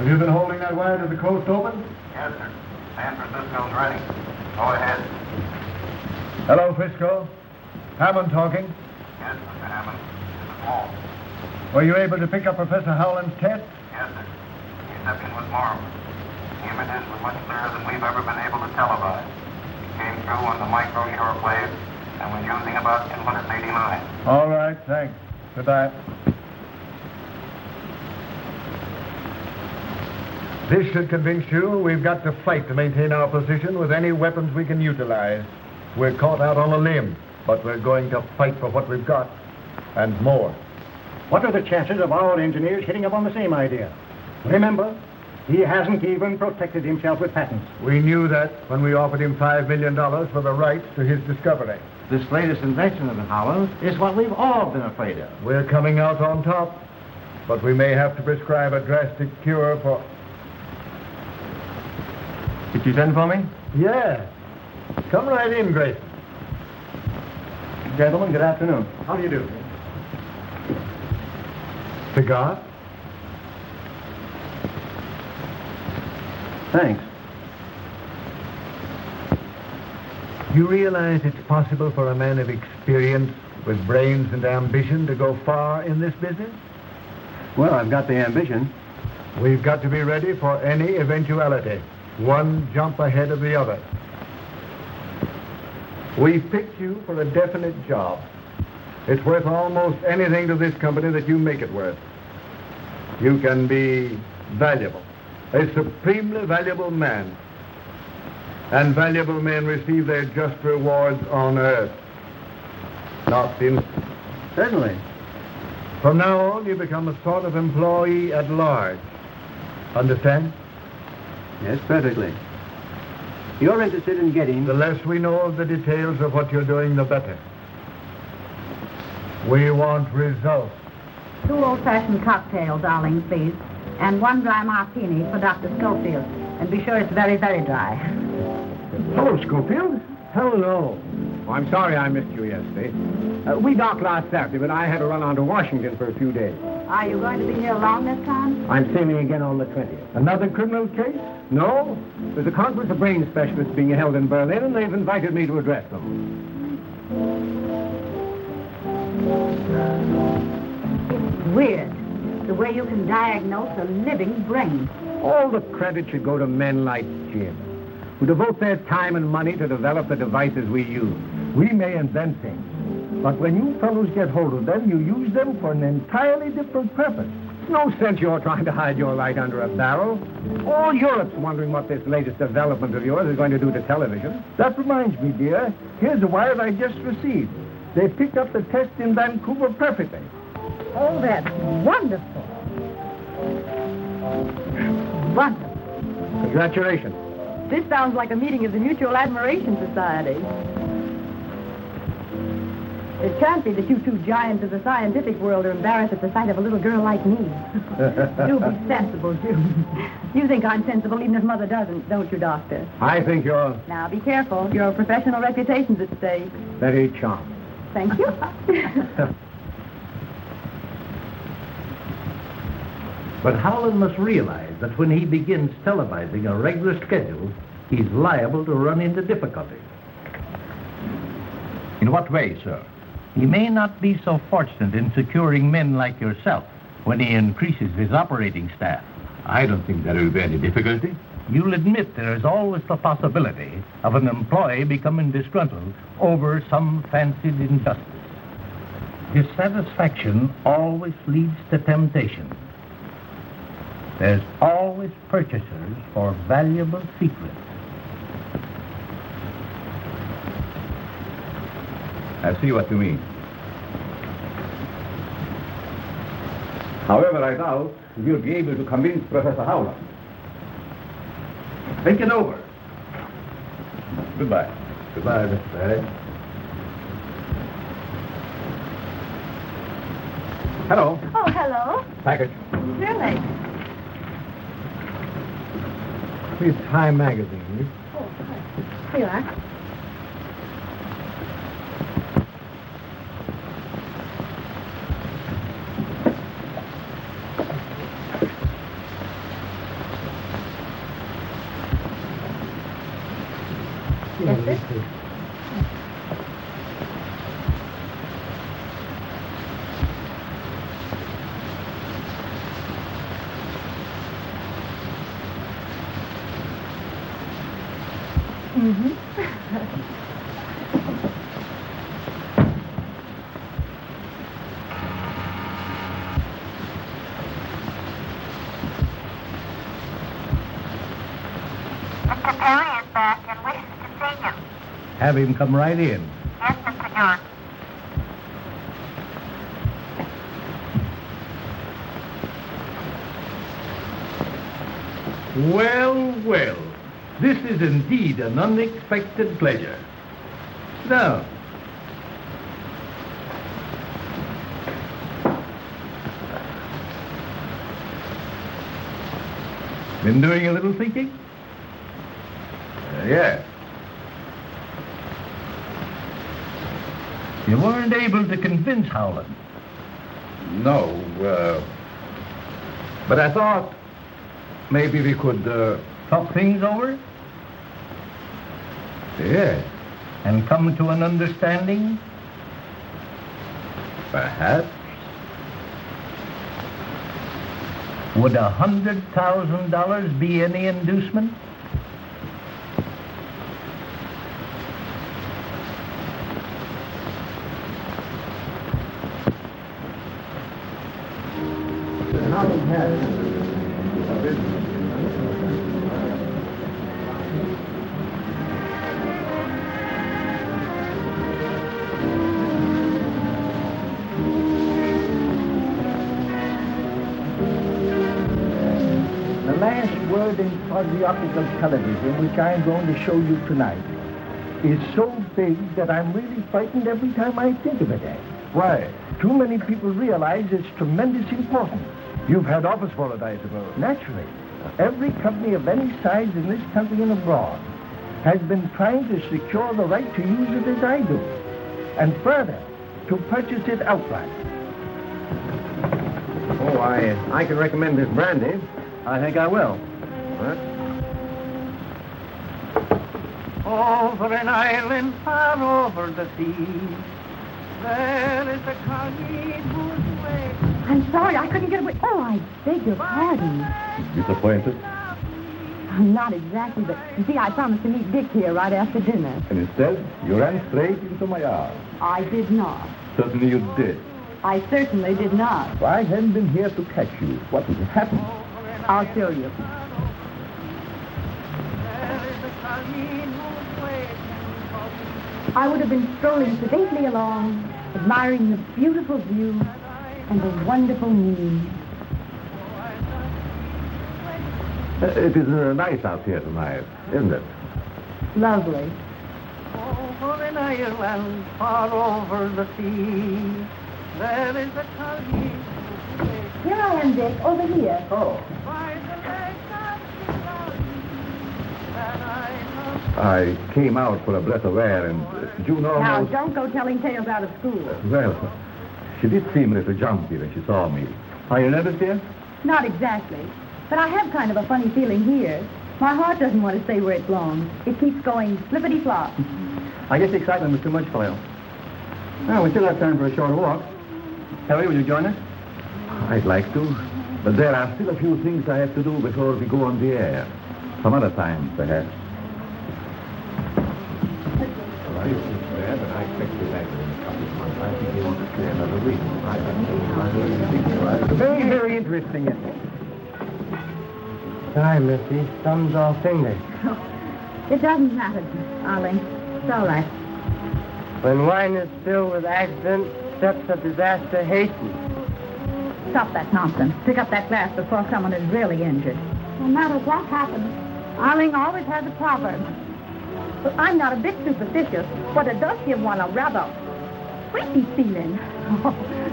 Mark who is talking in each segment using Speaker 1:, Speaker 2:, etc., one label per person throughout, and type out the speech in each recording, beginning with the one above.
Speaker 1: Have you been holding that wire to the coast open?
Speaker 2: Yes, sir. San Francisco's ready. Go ahead.
Speaker 1: Hello, Frisco. Hammond talking.
Speaker 2: Yes, Mr. Hammond. This is Walt.
Speaker 1: Were you able to pick up Professor Howland's test?
Speaker 2: Yes, sir. The reception was marvelous. The images were much clearer than we've ever been able to televise. It came through on the micro shortwave and was using about 289.
Speaker 1: All right, thanks. Goodbye. This should convince you we've got to fight to maintain our position with any weapons we can utilize. We're caught out on a limb, but we're going to fight for what we've got, and more.
Speaker 3: What are the chances of our engineers hitting upon the same idea? Remember, he hasn't even protected himself with patents.
Speaker 1: We knew that when we offered him $5 million for the rights to his discovery.
Speaker 4: This latest invention of Howland's is what we've all been afraid of.
Speaker 1: We're coming out on top, but we may have to prescribe a drastic cure for...
Speaker 5: Did you send for me?
Speaker 1: Yeah. Come right in, Grayson.
Speaker 5: Gentlemen, good afternoon.
Speaker 3: How do you do?
Speaker 1: Cigar?
Speaker 5: Thanks.
Speaker 1: You realize it's possible for a man of experience with brains and ambition to go far in this business?
Speaker 5: Well, I've got the ambition.
Speaker 1: We've got to be ready for any eventuality. One jump ahead of the other. We've picked you for a definite job. It's worth almost anything to this company that you make it worth. You can be valuable, a supremely valuable man. And valuable men receive their just rewards on earth, not in...
Speaker 5: Certainly.
Speaker 1: From now on, you become a sort of employee at large. Understand?
Speaker 5: Yes, perfectly. You're interested in getting...
Speaker 1: The less we know of the details of what you're doing, the better. We want results.
Speaker 6: 2 old-fashioned cocktail, darling, please. And 1 dry martini for Dr. Schofield. And be sure it's very, very dry.
Speaker 3: Hello, Schofield. Hello. Oh, I'm sorry I missed you yesterday. We docked last Saturday, but I had to run on to Washington for a few days.
Speaker 6: Are you going to be here long this time?
Speaker 3: I'm sailing again on the 20th. Another criminal case? No. There's a conference of brain specialists being held in Berlin, and they've invited me to address them.
Speaker 6: It's weird, the way you can diagnose a living brain.
Speaker 3: All the credit should go to men like Jim, who devote their time and money to develop the devices we use. We may invent things, but when you fellows get hold of them, you use them for an entirely different purpose. No sense you're trying to hide your light under a barrel. All Europe's wondering what this latest development of yours is going to do to television. That reminds me, dear. Here's a wire I just received. They picked up the test in Vancouver perfectly.
Speaker 6: Oh, that's wonderful. Wonderful.
Speaker 3: Congratulations.
Speaker 6: This sounds like a meeting of the Mutual Admiration Society. It can't be that you 2 giants of the scientific world are embarrassed at the sight of a little girl like me. Do be sensible, June. You think I'm sensible even if Mother doesn't, don't you, Doctor?
Speaker 3: I think you're
Speaker 6: Now, be careful. Your professional reputation's at stake.
Speaker 3: very charming.
Speaker 6: Thank you.
Speaker 4: But Howland must realize that when he begins televising a regular schedule, he's liable to run into difficulties.
Speaker 5: In what way, sir?
Speaker 4: He may not be so fortunate in securing men like yourself when he increases his operating staff.
Speaker 5: I don't think there will be any difficulty.
Speaker 4: You'll admit there is always the possibility of an employee becoming disgruntled over some fancied injustice. Dissatisfaction always leads to temptation. There's always purchasers for valuable secrets.
Speaker 5: I see what you mean. However, I doubt you'll be able to convince Professor Howland. Think it over. Goodbye.
Speaker 1: Goodbye, Mr. Barry.
Speaker 5: Hello.
Speaker 6: Oh, hello.
Speaker 5: Package.
Speaker 6: Really?
Speaker 1: It's Time Magazine.
Speaker 6: Oh, here you are. mister. Mm-hmm.
Speaker 7: Mr. Perry is back and wishes to see you.
Speaker 4: Have him come right in.
Speaker 7: Yes, Mr. York.
Speaker 4: Well, well. This is indeed an unexpected pleasure. Now, been doing a little thinking?
Speaker 5: Yes.
Speaker 4: You weren't able to convince Howland.
Speaker 5: No, but I thought maybe we could,
Speaker 4: Talk things over
Speaker 5: yes,
Speaker 4: and come to an understanding?
Speaker 5: perhaps.
Speaker 4: Would $100,000 be any inducement?
Speaker 3: The last word in physiological television, which I'm going to show you tonight, is so big that I'm really frightened every time I think of it, Ed.
Speaker 1: Why?
Speaker 3: Too many people realize its tremendous importance.
Speaker 1: You've had office for it, I suppose.
Speaker 3: Naturally, every company of any size in this country and abroad has been trying to secure the right to use it as I do, and further, to purchase it outright.
Speaker 1: Oh, I can recommend this brandy. I think I will.
Speaker 8: Over an island far over the sea, there is a collie whose way.
Speaker 6: I'm sorry, I couldn't get away. Oh, I beg your pardon.
Speaker 5: Disappointed?
Speaker 6: Not exactly, but you see, I promised to meet Dick here right after dinner.
Speaker 5: And instead, you ran straight into my arms.
Speaker 6: I did not.
Speaker 5: Certainly you did.
Speaker 6: I certainly did not.
Speaker 5: If I hadn't been here to catch you, what would have happened?
Speaker 6: I'll show you. I would have been strolling sedately along, admiring the beautiful view and the wonderful moon.
Speaker 5: It is nice out here tonight, isn't it?
Speaker 6: Lovely.
Speaker 8: Over an island far over the sea, there is a collie whose way
Speaker 6: Here I am, Dick, over here.
Speaker 5: Oh.
Speaker 8: by the lake of Kimberley, that I love.
Speaker 5: I came out for a breath of air, and June
Speaker 6: Now,
Speaker 5: almost...
Speaker 6: don't go telling tales out of school.
Speaker 5: Well, she did seem a little jumpy when she saw me. Are you nervous, dear?
Speaker 6: Not exactly. But I have kind of a funny feeling here. My heart doesn't want to stay where it belongs. It keeps going flippity-flop.
Speaker 1: I guess the excitement was too much for you. Well, we still have time for a short walk. Harry, will you join us?
Speaker 5: I'd like to, but there are still a few things I have to do before we go on the air. Some other time, perhaps.
Speaker 3: I expect to be back in a couple of months. I think you want to stay another week.
Speaker 1: Very, very interesting, isn't it?
Speaker 8: Sorry, Missy. Thumb's all finger.
Speaker 6: It doesn't matter, Arling. It's all right.
Speaker 8: When wine is filled with accident, steps of disaster hasten.
Speaker 6: Stop that nonsense. Pick up that glass before someone is really injured. No matter what happens, Arling always has a proverb. But I'm not a bit superstitious, but it does give one a rather creepy feeling.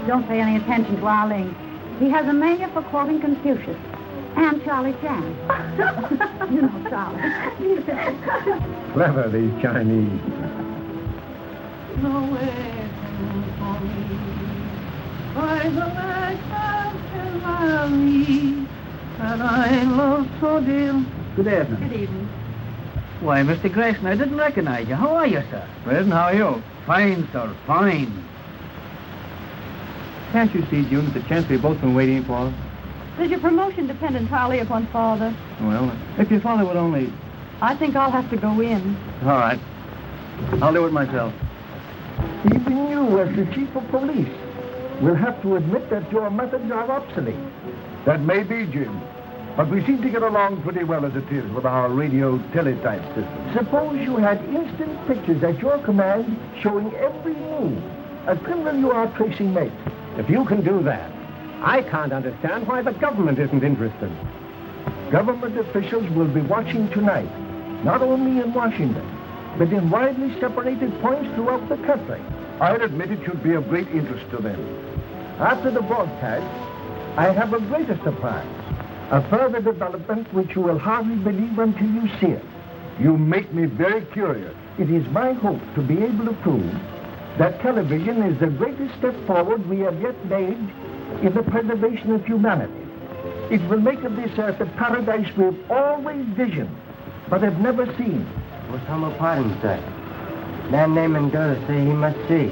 Speaker 6: Don't pay any attention to Arling. He has a mania for quoting Confucius and Charlie Chan. You know Charlie.
Speaker 3: Clever, these Chinese.
Speaker 8: Nowhere for me, by the lake of Kimberley, that I love so dear.
Speaker 1: Good evening.
Speaker 6: Good evening.
Speaker 9: Why, Mr. Grayson, I didn't recognize you. How are you, sir?
Speaker 3: Grayson, how are you?
Speaker 9: Fine, sir, fine.
Speaker 3: Can't you see, June, that the chance we've both been waiting for?
Speaker 6: Does your promotion depend entirely upon Father?
Speaker 3: Well, if your father would only...
Speaker 6: I think I'll have to go in.
Speaker 3: All right. I'll do it myself.
Speaker 10: Even you, as the chief of police, will have to admit that your methods are obsolete.
Speaker 1: That may be, Jim. But we seem to get along pretty well as it is with our radio teletype system.
Speaker 10: Suppose you had instant pictures at your command showing every move a criminal you are tracing makes.
Speaker 3: If you can do that, I can't understand why the government isn't interested.
Speaker 10: Government officials will be watching tonight, not only in Washington, but in widely separated points throughout the country.
Speaker 1: I'll admit it should be of great interest to them.
Speaker 10: After the broadcast, I have a greater surprise. A further development which you will hardly believe until you see it.
Speaker 1: You make me very curious.
Speaker 10: It is my hope to be able to prove that television is the greatest step forward we have yet made in the preservation of humanity. It will make of this earth a paradise we've always visioned, but have never seen.
Speaker 11: What's humble pardon, sir? Man named Mendoza say he must see.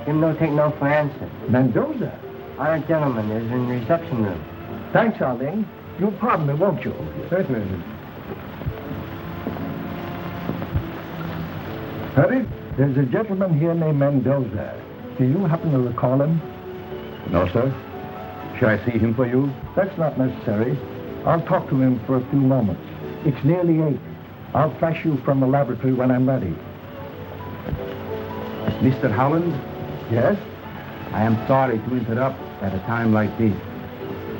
Speaker 11: Him no take no for answer.
Speaker 10: Mendoza?
Speaker 11: Our gentleman is in reception room.
Speaker 10: Thanks, Arlene. You'll pardon me, won't you?
Speaker 3: Certainly.
Speaker 10: Harry, there's a gentleman here named Mendoza. Do you happen to recall him?
Speaker 5: No, sir. Should I see him for you?
Speaker 10: That's not necessary. I'll talk to him for a few moments. It's nearly 8. I'll flash you from the laboratory when I'm ready.
Speaker 5: Mr. Howland?
Speaker 10: Yes?
Speaker 5: I am sorry to interrupt at a time like this.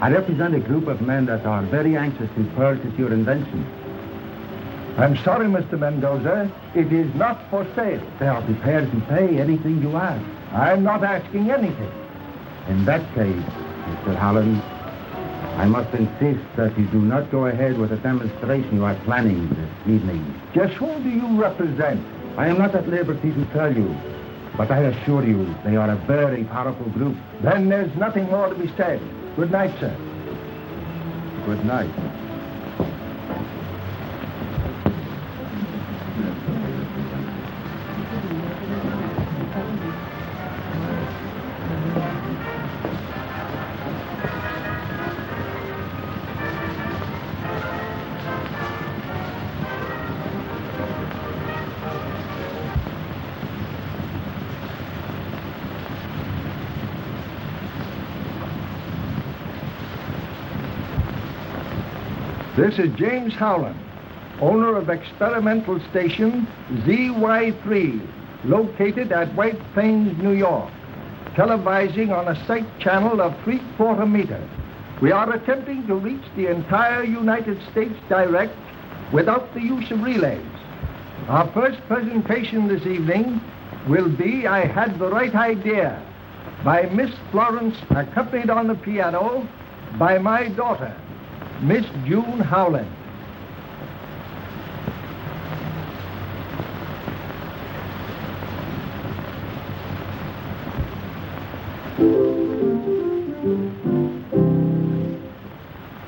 Speaker 5: I represent a group of men that are very anxious to purchase your invention.
Speaker 10: I'm sorry, Mr. Mendoza. It is not for sale.
Speaker 5: They are prepared to pay anything you ask.
Speaker 10: I'm not asking anything.
Speaker 5: In that case, Mr. Howland, I must insist that you do not go ahead with the demonstration you are planning this evening.
Speaker 10: Just whom do you represent?
Speaker 5: I am not at liberty to tell you, but I assure you they are a very powerful group.
Speaker 10: Then there's nothing more to be said. Good night, sir.
Speaker 5: Good night.
Speaker 10: This is James Howland, owner of experimental station ZY3, located at White Plains, New York, televising on a sight channel of 3/4 meter. We are attempting to reach the entire United States direct without the use of relays. Our first presentation this evening will be I Had the Right Idea by Miss Florence, accompanied on the piano by my daughter, Miss June Howland.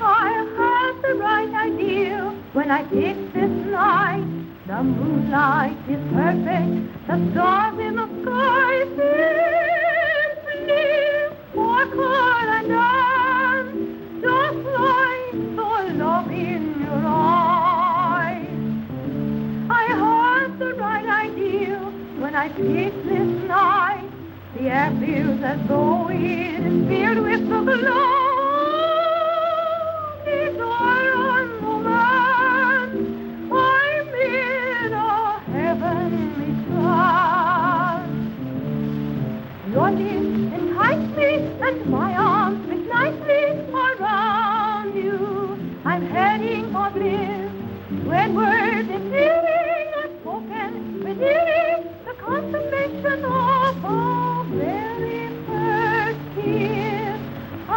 Speaker 6: I had the right idea when I picked this night. The moonlight is perfect, the stars in the sky simply sparkle and dance, just like the love in your eyes. I had the right idea when I picked this night. The air feels as though it is filled with the glow. It's all on romance. I'm in a heavenly trance. Your lips entice me, and my arms fit nicely around you. I'm heading for bliss when words and feeling are spoken within the consummation of a very first kiss. I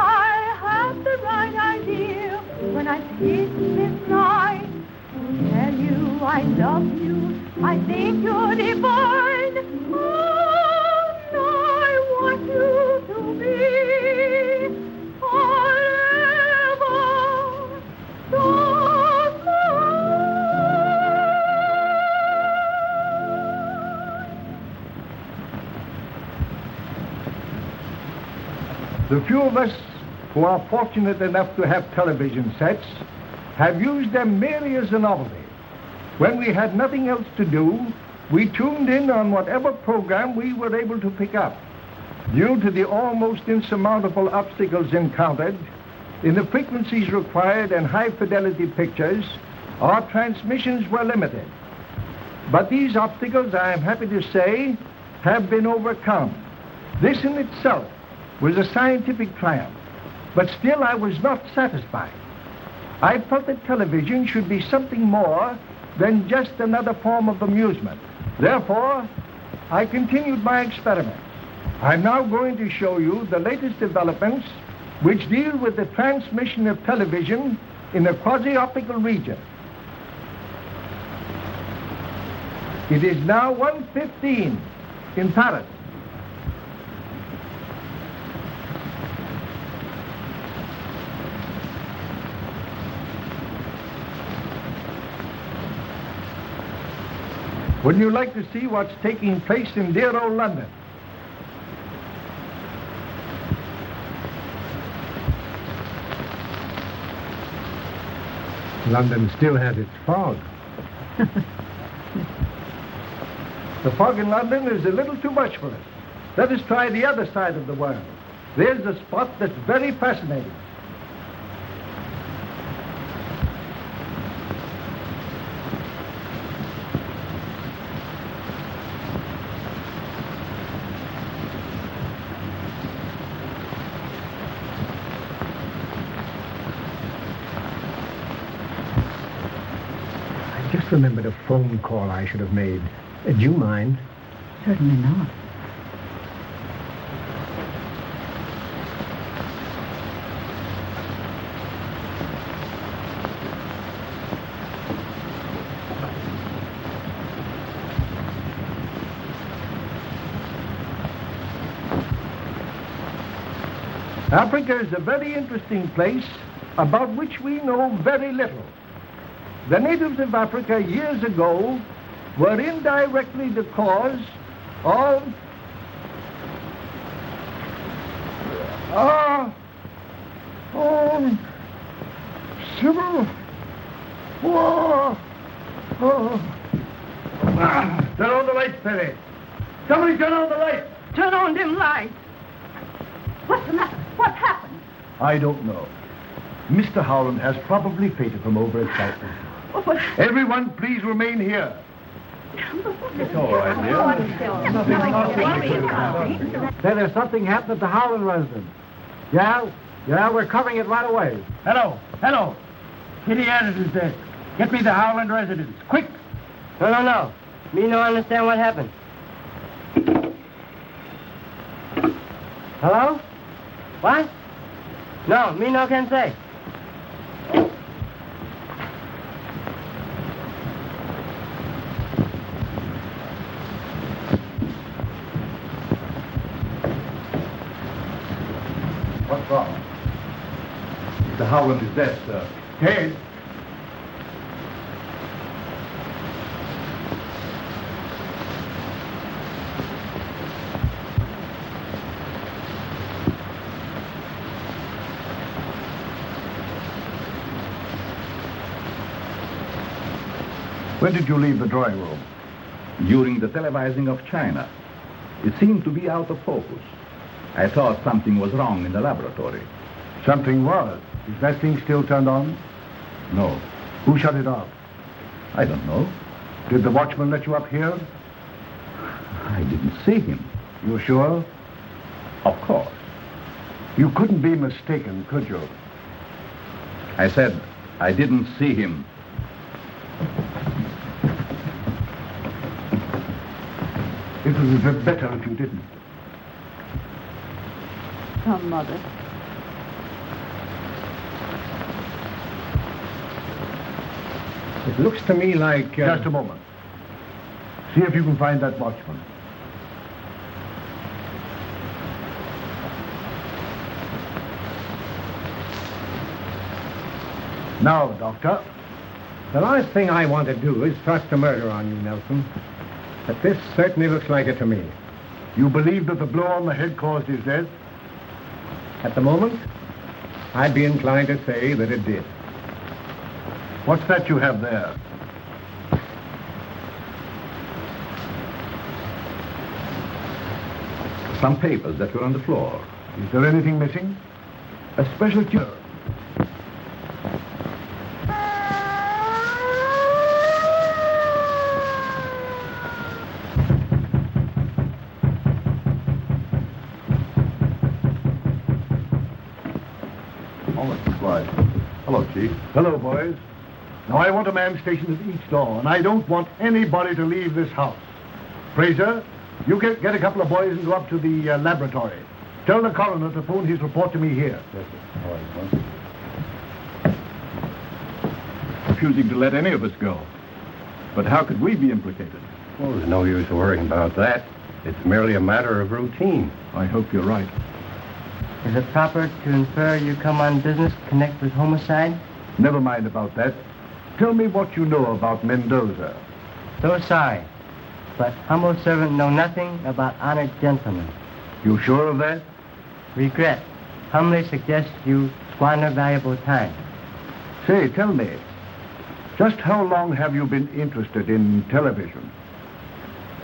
Speaker 6: had the right idea when I picked this night to tell you I love you. I think you're divine, and I want you to be forever so mine.
Speaker 10: The few of us who are fortunate enough to have television sets have used them merely as a novelty. When we had nothing else to do, we tuned in on whatever program we were able to pick up. Due to the almost insurmountable obstacles encountered in the frequencies required and high-fidelity pictures, our transmissions were limited. But these obstacles, I am happy to say, have been overcome. This in itself was a scientific triumph, but still I was not satisfied. I felt that television should be something more than just another form of amusement. Therefore, I continued my experiments. I'm now going to show you the latest developments which deal with the transmission of television in the quasi-optical region. It is now 1:15 in Paris. Wouldn't you like to see what's taking place in dear old London?
Speaker 3: London still has its fog.
Speaker 10: The fog in London is a little too much for us. Let us try the other side of the world. There's a spot that's very fascinating.
Speaker 3: Just remembered a phone call I should have made. Do you mind?
Speaker 6: Certainly not.
Speaker 10: Africa is a very interesting place about which we know very little. The natives of Africa years ago were indirectly the cause of civil war.
Speaker 1: Turn on the lights, Perry. Somebody turn on the lights.
Speaker 8: Turn on them lights.
Speaker 6: What's the matter? What's happened?
Speaker 1: I don't know. Mr. Howland has probably fainted from overexcitement.
Speaker 6: Oh, but...
Speaker 1: Everyone, please remain here. It's all right, dear.
Speaker 3: There's something happened at the Howland residence. Yeah, we're covering it right away.
Speaker 9: Hello. Kitty Anderson's desk. Get me the Howland residence. Quick.
Speaker 11: No. Me no understand what happened. Hello? What? No, me no can say.
Speaker 1: What's wrong? Mr. Howland is dead, sir. Dead? When did you leave the drawing room?
Speaker 12: During the televising of China. It seemed to be out of focus. I thought something was wrong in the laboratory.
Speaker 1: Something was. Is that thing still turned on?
Speaker 12: No.
Speaker 1: Who shut it off?
Speaker 12: I don't know.
Speaker 1: Did the watchman let you up here?
Speaker 12: I didn't see him.
Speaker 1: You sure?
Speaker 12: Of course.
Speaker 1: You couldn't be mistaken, could you?
Speaker 12: I said I didn't see him.
Speaker 1: It would be better if you didn't.
Speaker 6: Come, Mother.
Speaker 3: It looks to me like...
Speaker 1: Just a moment. See if you can find that watchman. Now, Doctor.
Speaker 3: The last thing I want to do is thrust a murder on you, Nelson. But this certainly looks like it to me.
Speaker 1: You believe that the blow on the head caused his death?
Speaker 3: At the moment, I'd be inclined to say that it did.
Speaker 1: What's that you have there?
Speaker 12: Some papers that were on the floor.
Speaker 1: Is there anything missing? A special cure.
Speaker 12: Hello, Chief.
Speaker 1: Hello, boys. Now, I want a man stationed at each door, and I don't want anybody to leave this house. Fraser, you get a couple of boys and go up to the laboratory. Tell the coroner to phone his report to me here.
Speaker 12: Yes, sir. Refusing to let any of us go. But how could we be implicated?
Speaker 3: Well, there's no use worrying about that. It's merely a matter of routine.
Speaker 12: I hope you're right.
Speaker 11: Is it proper to infer you come on business connect with homicide?
Speaker 1: Never mind about that. Tell me what you know about Mendoza.
Speaker 11: So sorry, but humble servant know nothing about honored gentlemen.
Speaker 1: You sure of that?
Speaker 11: Regret. Humbly suggest you squander valuable time.
Speaker 1: Say, tell me, just how long have you been interested in television?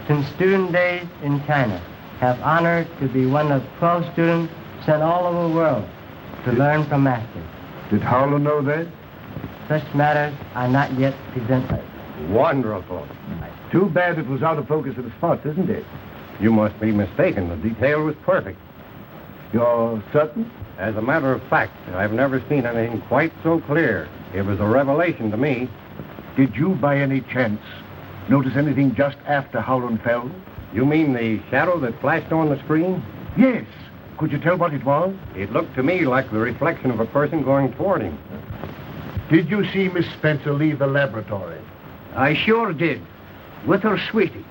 Speaker 11: Since student days in China, have honored to be one of 12 students sent all over the world to learn from masters.
Speaker 1: Did Howland know that?
Speaker 11: Such matters are not yet presented.
Speaker 3: Wonderful.
Speaker 1: Too bad it was out of focus at the spots, isn't it?
Speaker 3: You must be mistaken. The detail was perfect.
Speaker 1: You're certain?
Speaker 3: As a matter of fact, I've never seen anything quite so clear. It was a revelation to me.
Speaker 1: Did you, by any chance, notice anything just after Howland fell?
Speaker 3: You mean the shadow that flashed on the screen?
Speaker 1: Yes. Could you tell what it was?
Speaker 3: It looked to me like the reflection of a person going toward him.
Speaker 1: Did you see Miss Spencer leave the laboratory?
Speaker 9: I sure did, with her sweetie.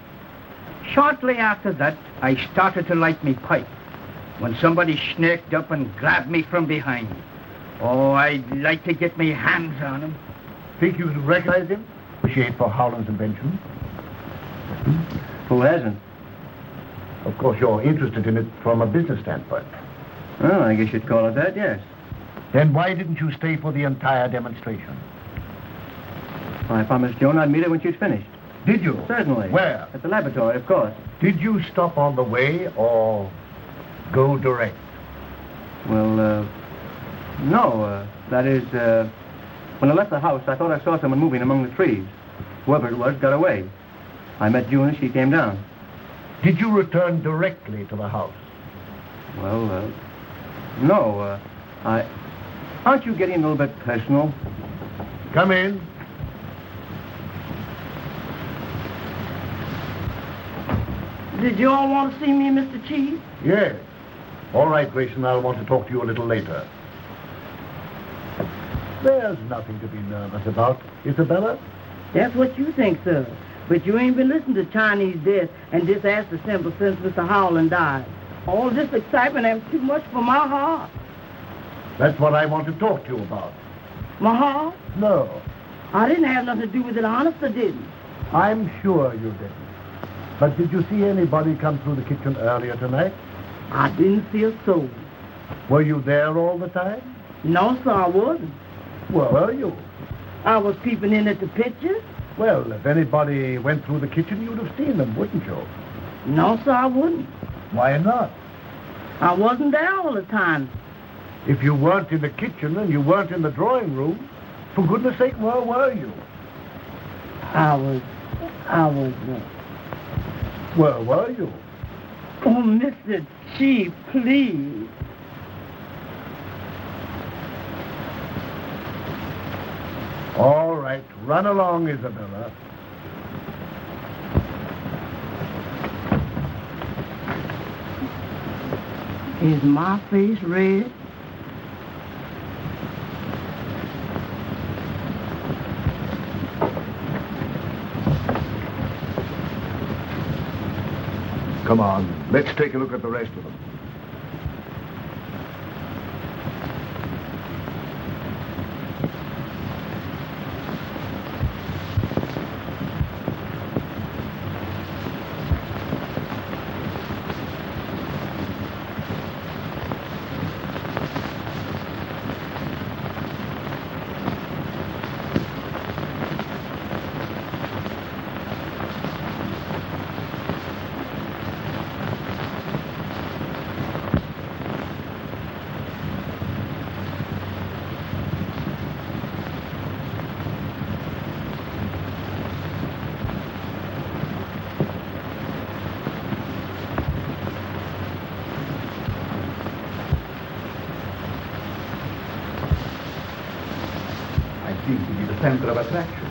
Speaker 9: Shortly after that, I started to light me pipe when somebody snaked up and grabbed me from behind. Oh, I'd like to get me hands on him.
Speaker 1: Think you could recognize him? Appreciate for Howland's invention.
Speaker 9: Who hasn't?
Speaker 1: Of course, you're interested in it from a business standpoint.
Speaker 9: Well, I guess you'd call it that, yes.
Speaker 1: Then why didn't you stay for the entire demonstration?
Speaker 9: Well, I promised Joan I'd meet her when she'd finished.
Speaker 1: Did you?
Speaker 9: Certainly.
Speaker 1: Where?
Speaker 9: At the laboratory, of course.
Speaker 1: Did you stop on the way or go direct?
Speaker 9: Well, no. That is, when I left the house, I thought I saw someone moving among the trees. Whoever it was got away. I met June as she came down.
Speaker 1: Did you return directly to the house?
Speaker 9: Well, no. Aren't you getting a little bit personal?
Speaker 1: Come in.
Speaker 8: Did you all want to see me, Mr. Chief?
Speaker 1: Yes. All right, Grayson, I'll want to talk to you a little later. There's nothing to be nervous about, Isabella.
Speaker 8: That's what you think, sir. But you ain't been listening to Chinese death and just asked the simple since Mr. Howland died. All this excitement ain't too much for my heart.
Speaker 1: That's what I want to talk to you about.
Speaker 8: My heart?
Speaker 1: No.
Speaker 8: I didn't have nothing to do with it, honest, I didn't.
Speaker 1: I'm sure you didn't. But did you see anybody come through the kitchen earlier tonight?
Speaker 8: I didn't see a soul.
Speaker 1: Were you there all the time?
Speaker 8: No, sir, I wasn't.
Speaker 1: Where were you?
Speaker 8: I was peeping in at the pictures.
Speaker 1: Well, if anybody went through the kitchen, you'd have seen them, wouldn't you?
Speaker 8: No, sir, I wouldn't.
Speaker 1: Why not?
Speaker 8: I wasn't there all the time.
Speaker 1: If you weren't in the kitchen and you weren't in the drawing room, for goodness sake, where were you?
Speaker 8: I was...
Speaker 1: Where were you?
Speaker 8: Oh, Mr. Chief, please.
Speaker 1: All right, run along, Isabella.
Speaker 8: Is my face red?
Speaker 1: Come on, let's take a look at the rest of them.
Speaker 12: center of attraction.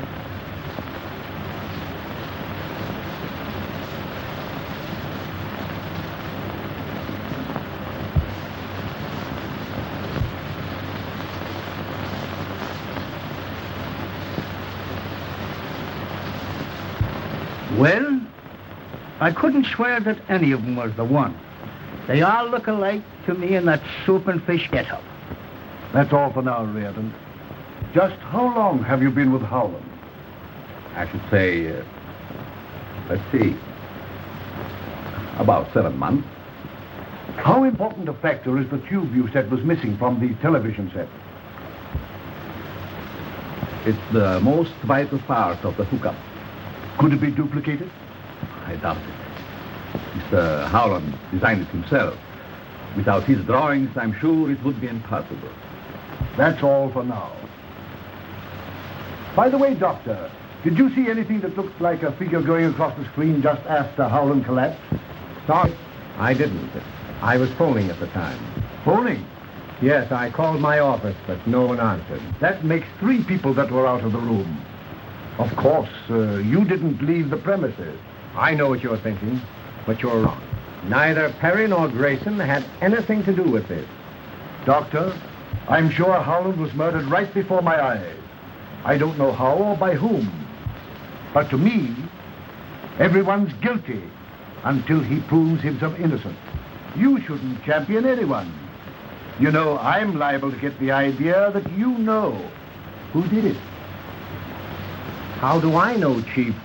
Speaker 9: Well, I couldn't swear that any of them was the one. They all look alike to me in that soup and fish get-up.
Speaker 3: That's all for now, Reardon. Just how long have you been with Howland?
Speaker 12: I should say, let's see, about 7 months.
Speaker 3: How important a factor is the tube you said was missing from the television set?
Speaker 12: It's the most vital part of the hookup.
Speaker 3: Could it be duplicated?
Speaker 12: I doubt it. Mr. Howland designed it himself. Without his drawings, I'm sure it would be impossible.
Speaker 3: That's all for now. By the way, Doctor, did you see anything that looked like a figure going across the screen just after Howland collapsed?
Speaker 5: Sorry, I didn't. I was phoning at the time.
Speaker 3: Phoning?
Speaker 5: Yes, I called my office, but no one answered.
Speaker 3: That makes 3 people that were out of the room. Of course, you didn't leave the premises.
Speaker 5: I know what you're thinking, but you're wrong. Neither Perry nor Grayson had anything to do with this.
Speaker 3: Doctor, I'm sure Howland was murdered right before my eyes. I don't know how or by whom. But to me, everyone's guilty until he proves himself innocent. You shouldn't champion anyone. You know, I'm liable to get the idea that you know who did it.
Speaker 5: How do I know, Chief,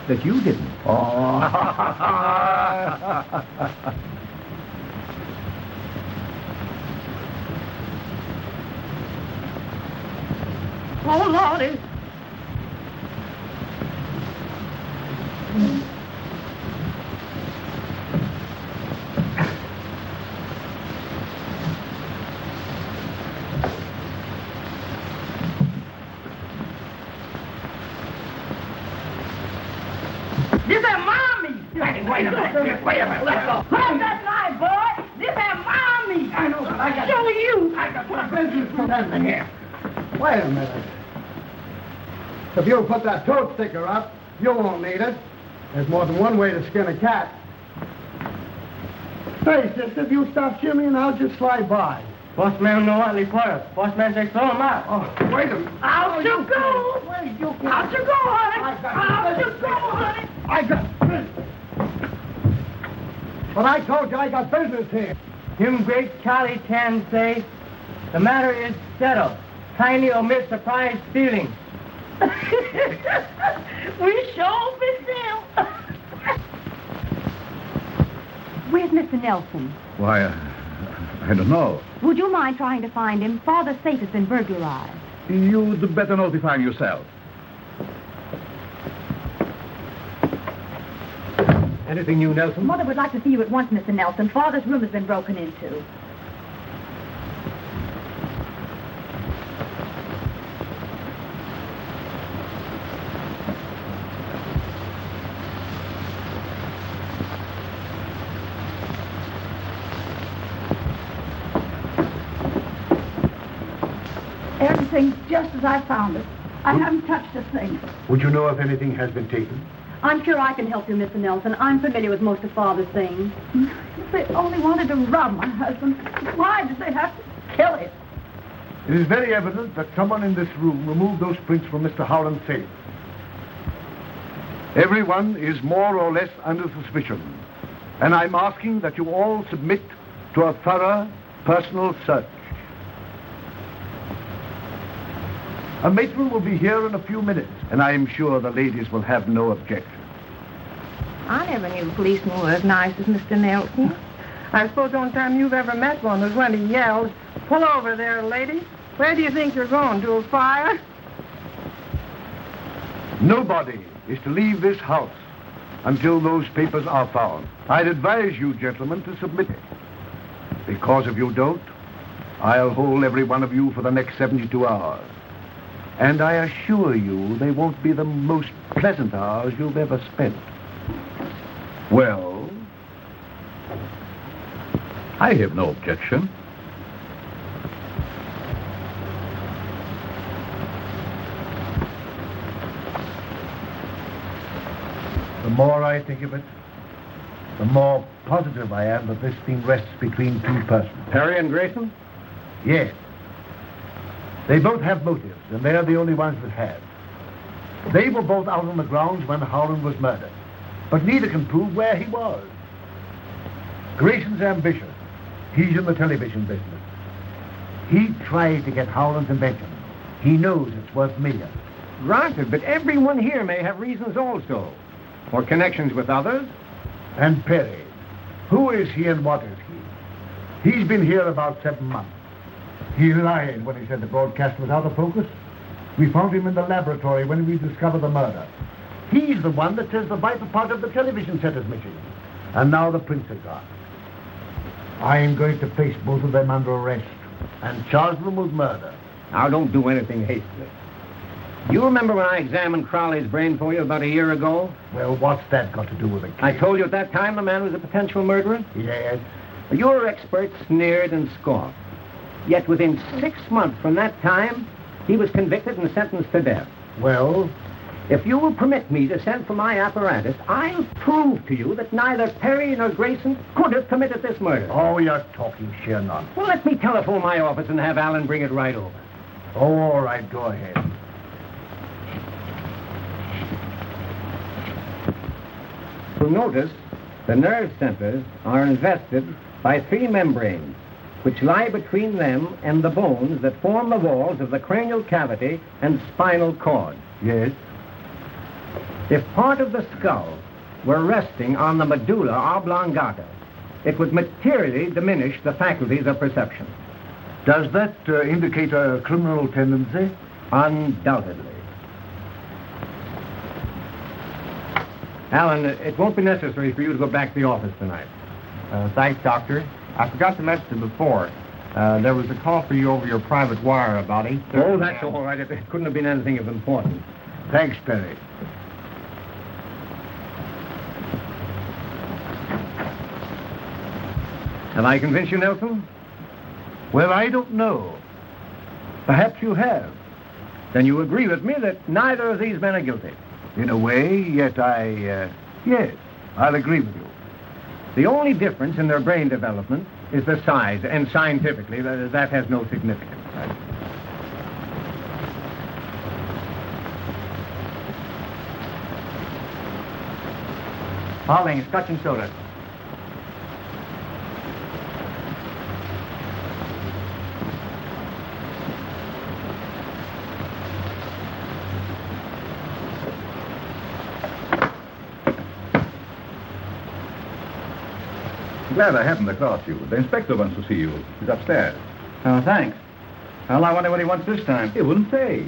Speaker 5: that you didn't?
Speaker 3: Oh.
Speaker 8: Oh, Lordy. This is Mommy. Wait a minute. Let go. Hold that knife, boy. This is Mommy. I know, but I got... Show you. I got my business put under here.
Speaker 10: Wait a minute. If you'll put that toad sticker up, you won't need it. There's more than one way to skin a cat. Hey, sister, if you stop shimmying, I'll just slide by.
Speaker 11: Postman no one reporter. Postman says throw him out.
Speaker 10: Oh, wait a minute.
Speaker 8: Out you go.
Speaker 10: Wait, you can't.
Speaker 8: Out you go, honey. Out you go, honey.
Speaker 10: I got business. But I told you I got business here.
Speaker 11: Him great Charlie Chan say, the matter is settled. Tiny omit surprise feelings.
Speaker 8: We sure been there.
Speaker 6: Where's Mr. Nelson?
Speaker 12: Why, I don't know.
Speaker 6: Would you mind trying to find him? Father's safe has been burglarized.
Speaker 12: You'd better notify him yourself.
Speaker 5: Anything new, Nelson?
Speaker 6: Mother would like to see you at once, Mr. Nelson. Father's room has been broken into. Everything's just as I found it. I haven't touched a thing.
Speaker 3: Would you know if anything has been taken?
Speaker 6: I'm sure I can help you, Mr. Nelson. I'm familiar with most of Father's things. If they only wanted to rob my husband, why did they have to kill him?
Speaker 3: It is very evident that someone in this room removed those prints from Mr. Howland's safe. Everyone is more or less under suspicion. And I'm asking that you all submit to a thorough personal search. A matron will be here in a few minutes, and I am sure the ladies will have no objection.
Speaker 13: I never knew a policeman was as nice as Mr. Nelson.
Speaker 11: I suppose the only time you've ever met one was when he yelled, "Pull over there, lady. Where do you think you're going, to a fire?"
Speaker 3: Nobody is to leave this house until those papers are found. I'd advise you, gentlemen, to submit it. Because if you don't, I'll hold every one of you for the next 72 hours. And I assure you they won't be the most pleasant hours you've ever spent. Well?
Speaker 12: I have no objection.
Speaker 3: The more I think of it, the more positive I am that this thing rests between two persons.
Speaker 14: Perry and Grayson?
Speaker 3: Yes. They both have motives, and they're the only ones that have. They were both out on the grounds when Howland was murdered, but neither can prove where he was. Grayson's ambitious. He's in the television business. He tried to get Howland's invention. He knows it's worth millions.
Speaker 14: Granted, but everyone here may have reasons also. Or connections with others.
Speaker 3: And Perry. Who is he and what is he? He's been here about 7 months. He lied when he said the broadcast was out of focus. We found him in the laboratory when we discovered the murder. He's the one that says the vital part of the television set is missing. And now the prints are gone. I'm going to place both of them under arrest and charge them with murder.
Speaker 14: Now, don't do anything hastily. You remember when I examined Crowley's brain for you about a year ago?
Speaker 3: Well, what's that got to do with it?
Speaker 14: I told you at that time the man was a potential murderer?
Speaker 3: Yes.
Speaker 14: Your experts sneered and scoffed. Yet within 6 months from that time, he was convicted and sentenced to death.
Speaker 3: Well?
Speaker 14: If you will permit me to send for my apparatus, I'll prove to you that neither Perry nor Grayson could have committed this murder.
Speaker 3: Oh, you're talking sheer nonsense.
Speaker 14: Well, let me telephone my office and have Alan bring it right over.
Speaker 3: Oh, all right, go ahead.
Speaker 14: You'll notice the nerve centers are invested by 3 membranes, which lie between them and the bones that form the walls of the cranial cavity and spinal cord.
Speaker 3: Yes?
Speaker 14: If part of the skull were resting on the medulla oblongata, it would materially diminish the faculties of perception.
Speaker 3: Does that indicate a criminal tendency?
Speaker 14: Undoubtedly. Alan, it won't be necessary for you to go back to the office tonight.
Speaker 15: Thanks, Doctor. I forgot to mention it before. There was a call for you over your private wire about 8:30.
Speaker 14: Oh, that's all right. It couldn't have been anything of importance.
Speaker 3: Thanks, Perry.
Speaker 14: Have I convinced you, Nelson?
Speaker 3: Well, I don't know. Perhaps you have.
Speaker 14: Then you agree with me that neither of these men are guilty?
Speaker 3: In a way, yet yes, I'll agree with you.
Speaker 14: The only difference in their brain development is the size, and scientifically, that has no significance.
Speaker 15: Pauling, scotch and soda.
Speaker 12: Glad I happened across you. The inspector wants to see you. He's upstairs.
Speaker 15: Oh, thanks. Well, I wonder what he wants this time.
Speaker 12: He wouldn't say.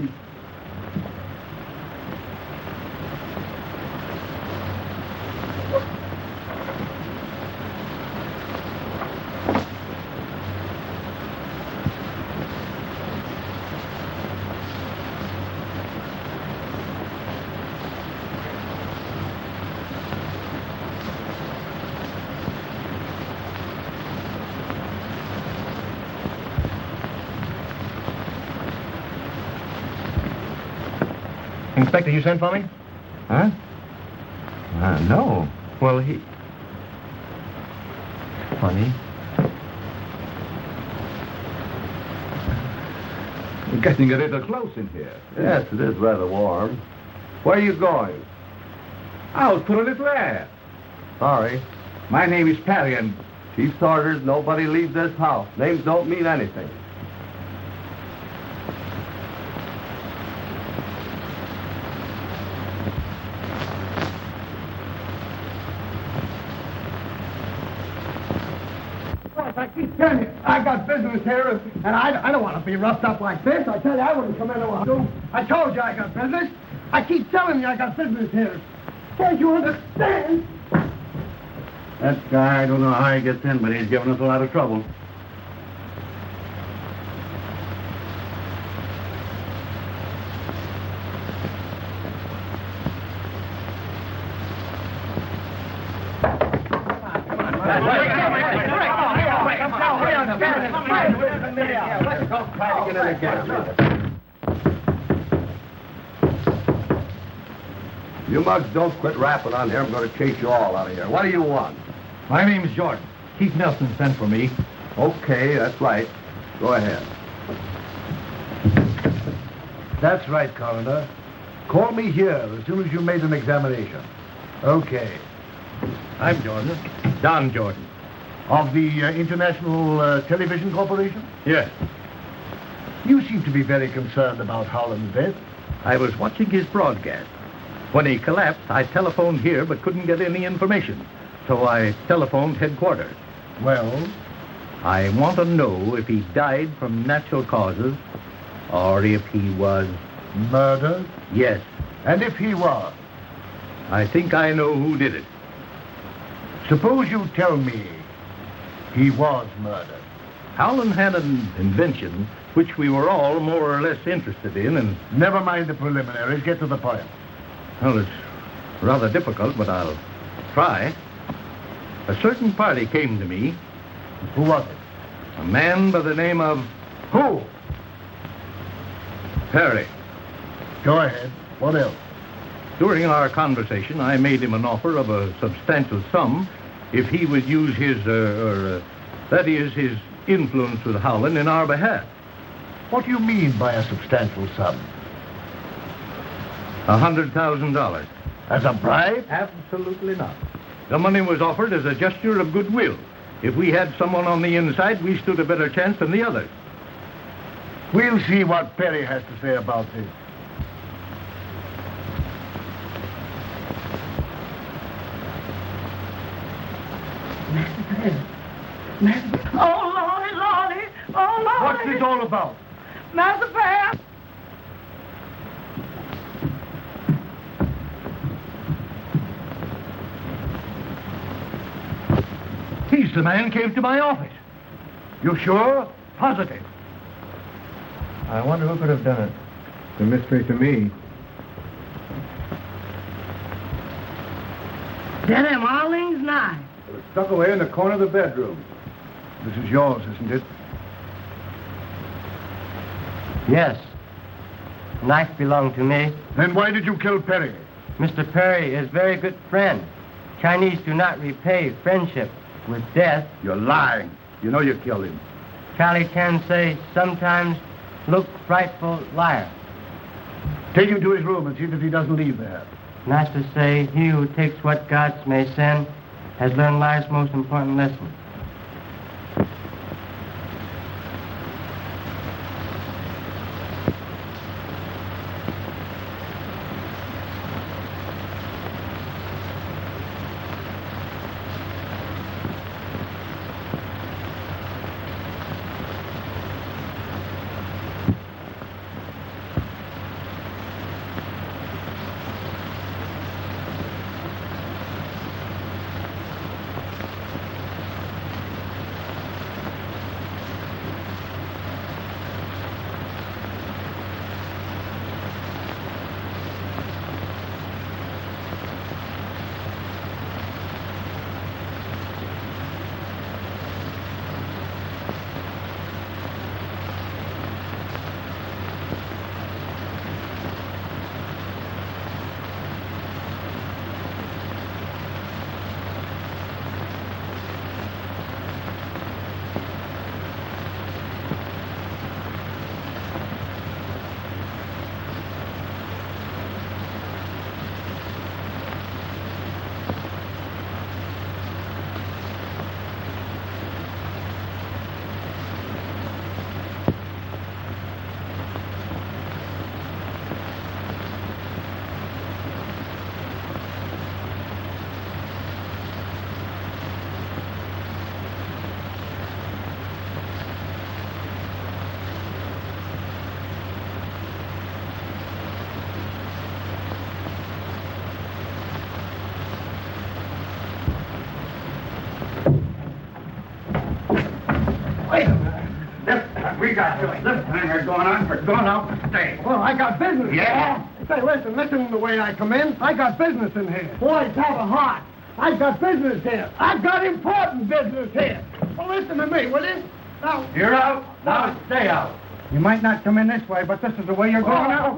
Speaker 14: Inspector, you sent for me?
Speaker 5: Huh? No.
Speaker 15: Well, he...
Speaker 5: Funny.
Speaker 12: We're getting a little close in here.
Speaker 1: Yes, it is rather warm. Where are you going?
Speaker 12: Out for a little air.
Speaker 1: Sorry.
Speaker 12: My name is Perry, and
Speaker 1: Chief's orders, nobody leaves this house. Names don't mean anything.
Speaker 10: I got business here, and I don't want to be roughed up like this. I tell you, I wouldn't come in to I told you I got business. I keep telling you I got business here. Can't you understand?
Speaker 1: That guy, I don't know how he gets in, but he's giving us a lot of trouble. You mugs don't quit rapping on here. I'm going to chase you all out of here. What do you want?
Speaker 4: My name's Jordan. Keith Nelson sent for me.
Speaker 1: Okay, that's right. Go ahead.
Speaker 3: That's right, Coroner. Call me here as soon as you made an examination. Okay.
Speaker 4: I'm Jordan. Don Jordan.
Speaker 3: Of the International Television Corporation?
Speaker 4: Yes.
Speaker 3: You seem to be very concerned about Howland's death.
Speaker 4: I was watching his broadcast. When he collapsed, I telephoned here but couldn't get any information. So I telephoned headquarters.
Speaker 3: Well?
Speaker 4: I want to know if he died from natural causes or if he was...
Speaker 3: Murdered?
Speaker 4: Yes.
Speaker 3: And if he was?
Speaker 4: I think I know who did it.
Speaker 3: Suppose you tell me he was murdered.
Speaker 4: Howland had an invention which we were all more or less interested in, and...
Speaker 3: Never mind the preliminaries. Get to the point.
Speaker 4: Well, it's rather difficult, but I'll try. A certain party came to me.
Speaker 3: Who was it?
Speaker 4: A man by the name of...
Speaker 3: Who?
Speaker 4: Perry.
Speaker 3: Go ahead. What else?
Speaker 4: During our conversation, I made him an offer of a substantial sum if he would use his, that is, his influence with Howland in our behalf.
Speaker 3: What do you mean by a substantial sum?
Speaker 4: $100,000.
Speaker 3: As a bribe?
Speaker 4: Absolutely not. The money was offered as a gesture of goodwill. If we had someone on the inside, we stood a better chance than the others.
Speaker 3: We'll see what Perry has to say about this.
Speaker 8: Oh, Lordy, Lordy. Oh, Lordy.
Speaker 3: What's this all about?
Speaker 8: Master Perry.
Speaker 3: He's the man who came to my office. You sure? Positive.
Speaker 15: I wonder who could have done it.
Speaker 14: It's a mystery to me.
Speaker 8: That am Arlene's knife.
Speaker 3: It was stuck away in the corner of the bedroom. This is yours, isn't it?
Speaker 11: Yes. The knife belonged to me.
Speaker 3: Then why did you kill Perry?
Speaker 11: Mr. Perry is a very good friend. Chinese do not repay friendship with death.
Speaker 3: You're lying. You know you killed him.
Speaker 11: Charlie can say sometimes look frightful liar.
Speaker 3: Take him to his room and see that he doesn't leave there.
Speaker 11: Nice to say, he who takes what gods may send has learned life's most important lesson.
Speaker 9: We got this thing here going on for going out to stay.
Speaker 10: Well, I got business.
Speaker 9: Yeah?
Speaker 10: Say, listen to the way I come in. I got business in here. Boys, have a heart. I've got business here. I've got important business here. Well, listen to me, will you? Now,
Speaker 9: You're out. Now stay out.
Speaker 10: you might not come in this way, but this is the way you're going out.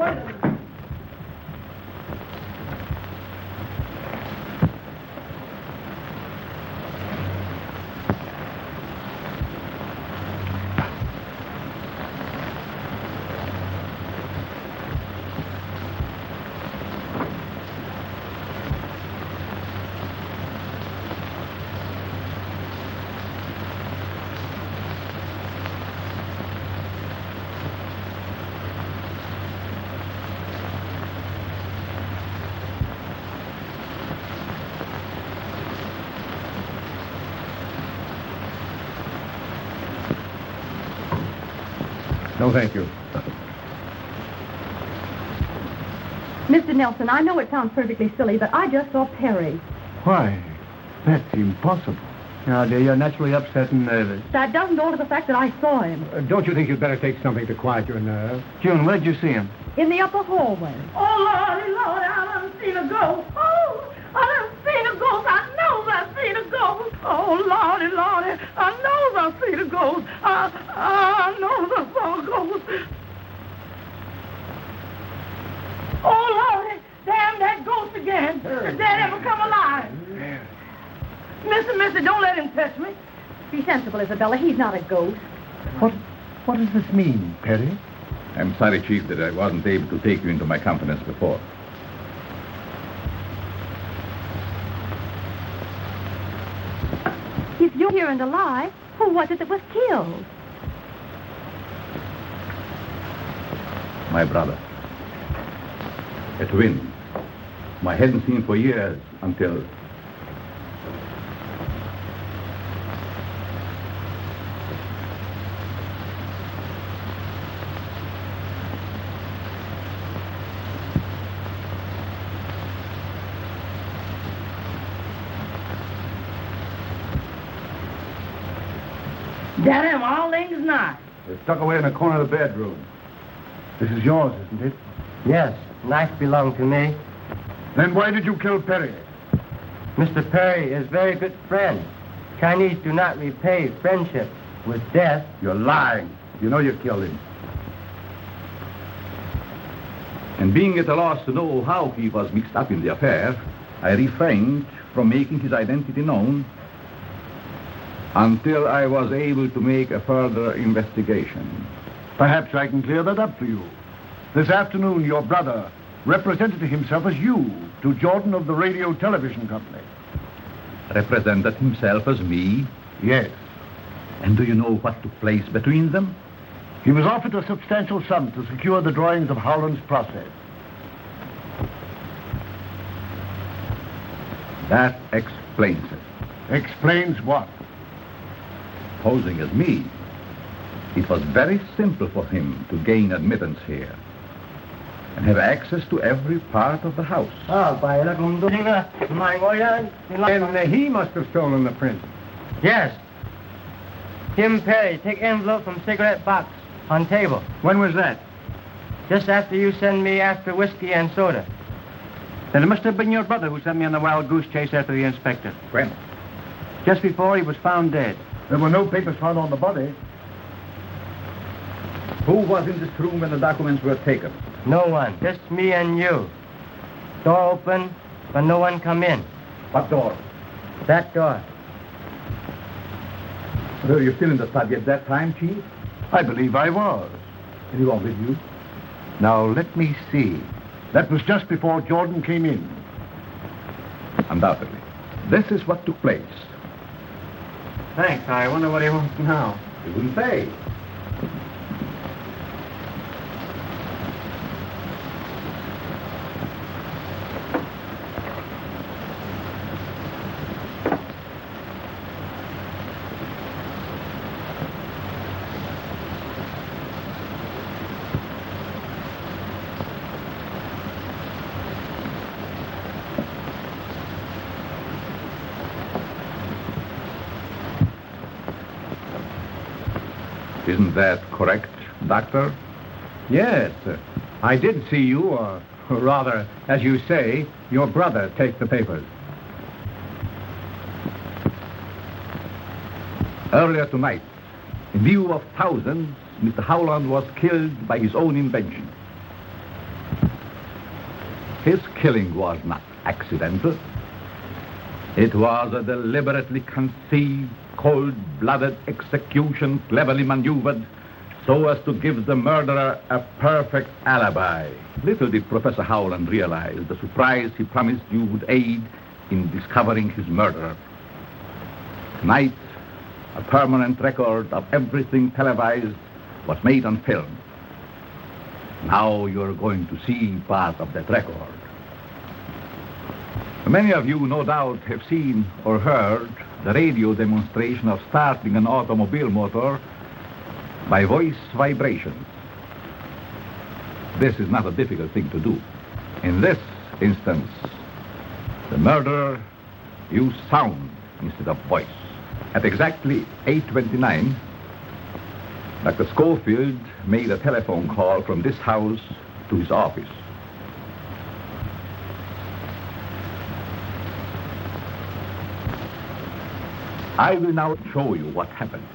Speaker 14: No, thank you.
Speaker 6: Mr. Nelson, I know it sounds perfectly silly, but I just saw Perry.
Speaker 3: Why? That's impossible.
Speaker 15: Now, dear, you're naturally upset and nervous.
Speaker 6: That doesn't alter the fact that I saw him.
Speaker 14: Don't you think you'd better take something to quiet your nerves?
Speaker 15: June, where'd you see him?
Speaker 6: In the upper hallway.
Speaker 8: Oh, Lordy, Lord, I done seen a ghost. Oh, I done seen a ghost. I know I seen a ghost. Oh, Lordy, Lordy, I know I seen a ghost. I know I saw a ghost. Oh, Lordy, damn that ghost again. Did that ever come alive? Missy, don't let him touch me.
Speaker 6: Be sensible, Isabella. He's not a ghost.
Speaker 3: What does this mean, Perry?
Speaker 12: I'm sorry, Chief, that I wasn't able to take you into my confidence before.
Speaker 6: If you're here and alive, who was it that was killed?
Speaker 12: My brother. A twin. I hadn't seen for years until...
Speaker 8: That him, all things nice.
Speaker 1: It's tucked away in the corner of the bedroom. This is yours, isn't it?
Speaker 11: Yes, knife belonged to me.
Speaker 1: Then why did you kill Perry?
Speaker 11: Mr. Perry is very good friend. Chinese do not repay friendship with death.
Speaker 12: You're lying. You know you killed him. And being at a loss to know how he was mixed up in the affair, I refrained from making his identity known until I was able to make a further investigation.
Speaker 1: Perhaps I can clear that up for you. This afternoon, your brother represented himself as you to Jordan of the Radio Television Company.
Speaker 12: Represented himself as me?
Speaker 1: Yes.
Speaker 12: And do you know what took place between them?
Speaker 1: He was offered a substantial sum to secure the drawings of Howland's process.
Speaker 12: That explains it.
Speaker 1: Explains what?
Speaker 12: Posing as me, it was very simple for him to gain admittance here and have access to every part of the house.
Speaker 14: And he must have stolen the print.
Speaker 11: Yes. Tim Perry, take envelope from cigarette box on table.
Speaker 15: When was that?
Speaker 11: Just after you send me after whiskey and soda.
Speaker 15: Then it must have been your brother who sent me on the wild goose chase after the inspector.
Speaker 12: When?
Speaker 15: Just before he was found dead.
Speaker 1: There were no papers found on the body.
Speaker 12: Who was in this room when the documents were taken?
Speaker 11: No one. Just me and you. Door open, but no one come in.
Speaker 12: What door?
Speaker 11: That door.
Speaker 12: Were you still in the study at that time, Chief?
Speaker 1: I believe I was.
Speaker 12: Anyone with you?
Speaker 1: Now, let me see. That was just before Jordan came in.
Speaker 12: Undoubtedly. This is what took place.
Speaker 15: Thanks. I wonder what he wants now.
Speaker 12: He wouldn't say. Isn't that correct, Doctor?
Speaker 14: Yes, I did see you, or rather, as you say, your brother take the papers.
Speaker 12: Earlier tonight, in view of thousands, Mr. Howland was killed by his own invention. His killing was not accidental. It was a deliberately conceived, cold-blooded execution, cleverly maneuvered so as to give the murderer a perfect alibi. Little did Professor Howland realize the surprise he promised you would aid in discovering his murderer. Tonight, a permanent record of everything televised was made on film. Now you're going to see part of that record. Many of you, no doubt, have seen or heard the radio demonstration of starting an automobile motor by voice vibrations. This is not a difficult thing to do. In this instance, the murderer used sound instead of voice. At exactly 8:29, Dr. Schofield made a telephone call from this house to his office. I will now show you what happened.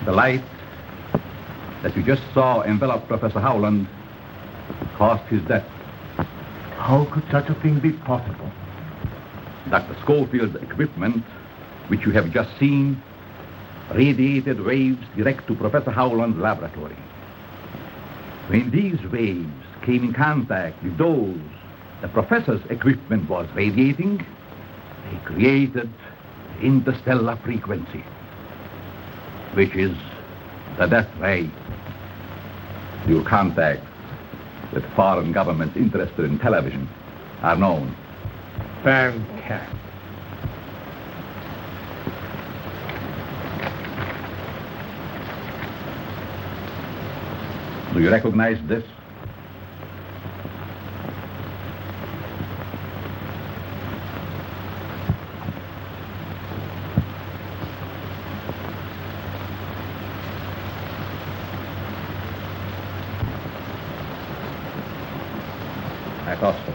Speaker 12: The light that you just saw envelop Professor Howland caused his death.
Speaker 3: How could such a thing be possible?
Speaker 12: Dr. Schofield's equipment, which you have just seen, radiated waves direct to Professor Howland's laboratory. When these waves came in contact with those the professor's equipment was radiating, they created interstellar frequency, which is the death ray. Your contacts with foreign governments interested in television are known.
Speaker 3: Fantastic.
Speaker 12: Do you recognize this? I thought so.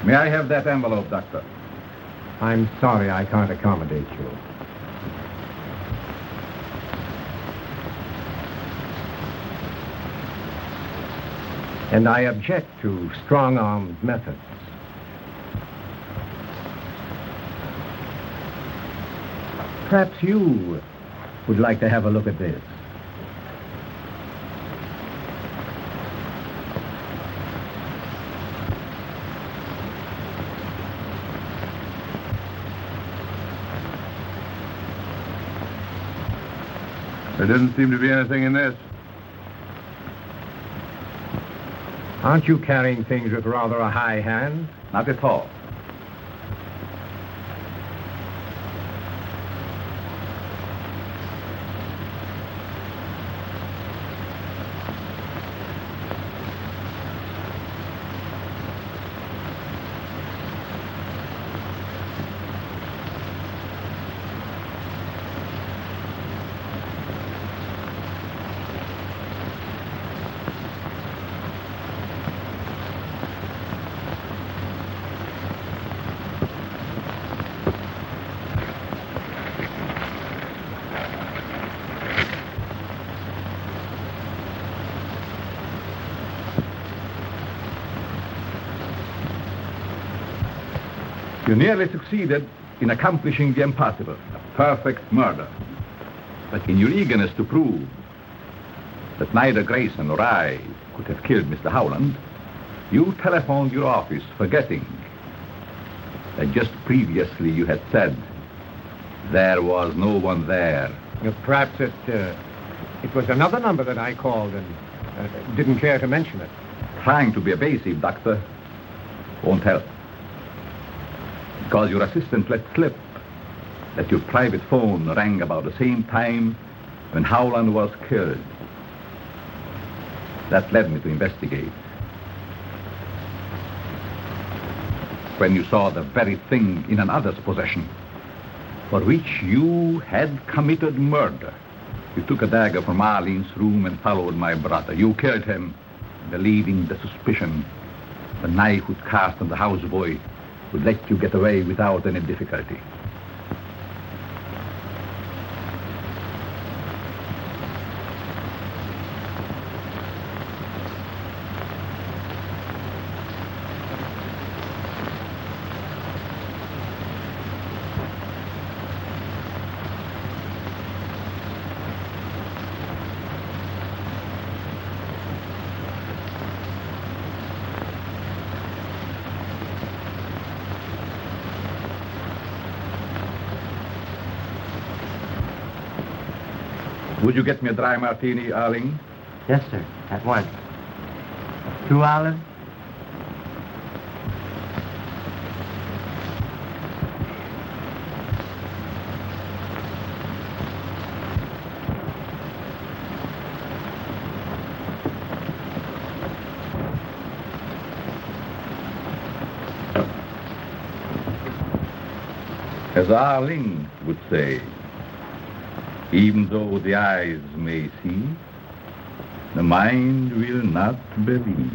Speaker 12: May I have that envelope, Doctor?
Speaker 3: I'm sorry I can't accommodate you. And I object to strong-armed methods. Perhaps you would like to have a look at this.
Speaker 4: There doesn't seem to be anything in this.
Speaker 3: Aren't you carrying things with rather a high hand?
Speaker 12: Not at all. You nearly succeeded in accomplishing the impossible, a perfect murder. But in your eagerness to prove that neither Grayson nor I could have killed Mr. Howland, you telephoned your office forgetting that just previously you had said there was no one there.
Speaker 3: Perhaps it was another number that I called and didn't care to mention it.
Speaker 12: Trying to be evasive, Doctor, won't help. Because your assistant let slip that your private phone rang about the same time when Howland was killed. That led me to investigate. When you saw the very thing in another's possession for which you had committed murder, you took a dagger from Arlene's room and followed my brother. You killed him, believing the suspicion the knife would cast on the houseboy would let you get away without any difficulty. Would you get me a dry martini, Arling?
Speaker 11: Yes, sir. At once. 2 olives.
Speaker 12: As Arling would say, even though the eyes may see, the mind will not believe.